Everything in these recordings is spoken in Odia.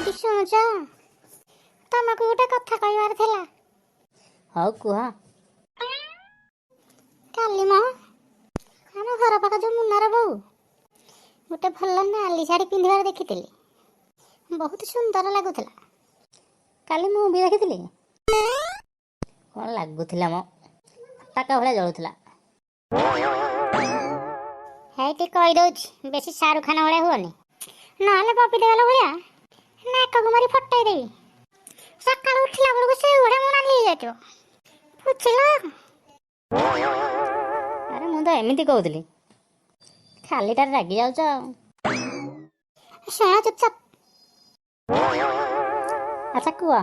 ଏଇଠି ଶୁଣୁଛ, ତମକୁ ଗୋଟେ କଥା କହିବାର ଥିଲା। ହଉ କୁହ। କାଲି ମ ଆମ ଘର ପାଖ ଯୋଉ ମୁନାର ବୋଉ ଗୋଟେ ଭଲ ନାଲି ଶାଢ଼ୀ ପିନ୍ଧିବାର ଦେଖିଥିଲି, ବହୁତ ସୁନ୍ଦର ଲାଗୁଥିଲା। କାଲି ମୁଁ ବି ଦେଖିଥିଲି। କ'ଣ ଲାଗୁଥିଲା ମ, ଫଟାକା ଭଳିଆ ଜଳୁଥିଲା। ହେଇଟି କହିଦଉଛି, ବେଶୀ ଶାହରୁଖ ଖାନ ଭଳିଆ ହୁଅନି, ନହେଲେ ବବି ଦେଓଲ ଭଳିଆ ନାକକୁ ମାରି ଫଟେଇ ଦେବି। ସକାଳୁ ଉଠିଲା ବେଳକୁ ସେ ଉଡ଼ା ମୁଁ ନାଲି ହେଇଯାଇଥିବ, ବୁଝିଲ? ଆରେ ମୁଁ ତ ଏମିତି କହୁଥିଲି, ଖାଲିଟାରେ ରାଗି ଯାଉଛ ଆଉ। ଶୁଣ ଚୁପଚାପ। ଆଚ୍ଛା କୁହ।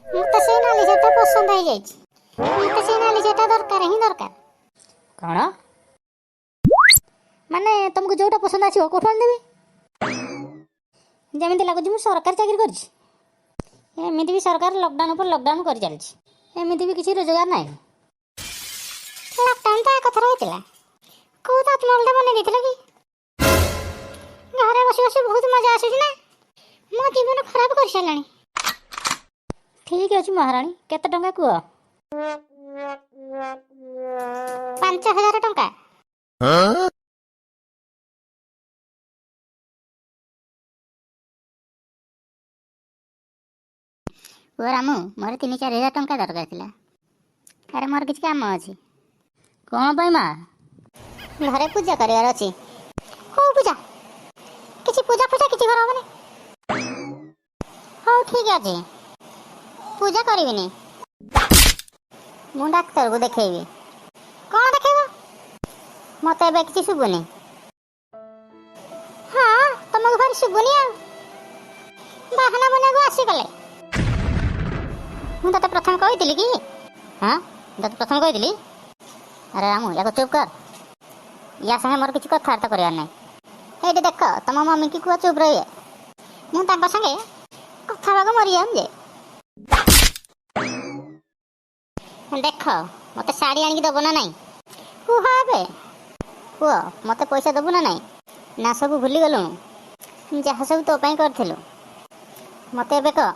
ମତେ ସେଇ ନାଲି ଶାଢ଼ୀଟା ପସନ୍ଦ ହେଇଯାଇଛି। ମତେ ସେଇ ନାଲି ଶାଢ଼ୀଟା ଦରକାର ହିଁ ଦରକାର। କ'ଣ ମାନେ ତମକୁ ଯୋଉଟା ପସନ୍ଦ ଆସିବ କୋଉଠୁ ଆଣିଦେବି? ଯେମିତି ଲାଗୁଛି ମୁଁ ସରକାରୀ ଚାକିରି କରିଛି। ଏମିତି ବି ସରକାର ଲକଡାଉନ ଉପରେ ଲକଡାଉନ କରିଚାଲିଛି, ଏମିତି ବି କିଛି ରୋଜଗାର ନାହିଁ। ଲକଡାଉନ ତ ଏକଥର ହେଇଥିଲା, କୋଉ ତାଜମହଲଟା ବନେଇ ଦେଇଥିଲ କି? ଘରେ ବସି ବସି ବହୁତ ମଜା ଆସୁଛି ନା, ମୋ ଜୀବନ ଖରାପ କରିସାରିଲାଣି। ଠିକ୍ ଅଛି ମହାରାଣୀ, କେତେ ଟଙ୍କା କୁହ? 5,000 ଟଙ୍କା। ପୁଅ ରାମୁ, ମୋର 3-4 ହଜାର ଟଙ୍କା ଦରକାର ଥିଲା। ଆରେ ମୋର କିଛି କାମ ଅଛି। କ'ଣ ପାଇଁ ମା? ଘରେ ପୂଜା କରିବାର ଅଛି। ହଉ ପୂଜା, କିଛି ପୂଜା କିଛି କରହବନି। ହଉ ଠିକ୍ ଅଛି, ପୂଜା କରିବିନି। ମୁଁ ଡାକ୍ତରକୁ ଦେଖେଇବି। କ'ଣ ଦେଖେଇବ? ମତେ ଏବେ କିଛି ଶୁଭୁନି। ହଁ, ତମକୁ ଭାରି ଶୁଭୁନି ଆଉ ବାହାନା ବନେଇବାକୁ ଆସିଗଲେ। ମୁଁ ତତେ ପ୍ରଥମେ କହିଥିଲି କି? ହଁ, ତତେ ପ୍ରଥମେ କହିଥିଲି। ଆରେ ରାମୁ, ୟାକୁ ଚୁପ୍ କର। ୟା ସାଙ୍ଗେ ମୋର କିଛି କଥାବାର୍ତ୍ତା କରିବାର ନାହିଁ। ହେଇଟି ଦେଖ, ତମ ମମିକି କୁହ ଚୁପ୍ ରହିବେ। ମୁଁ ତାଙ୍କ ସାଙ୍ଗେ କଥା ହେବାକୁ ମରିଯାଉନି ଯେ। ଦେଖ, ମତେ ଶାଢ଼ୀ ଆଣିକି ଦବ ନା ନାଇଁ? କୁହ ଏବେ। କୁହ, ମତେ ପଇସା ଦବୁ ନା ନାଇଁ? ନା ସବୁ ଭୁଲିଗଲୁଣୁ? ଯାହା ସବୁ ତୋ ପାଇଁ କରିଥିଲୁ, ମତେ ଏବେ କହ।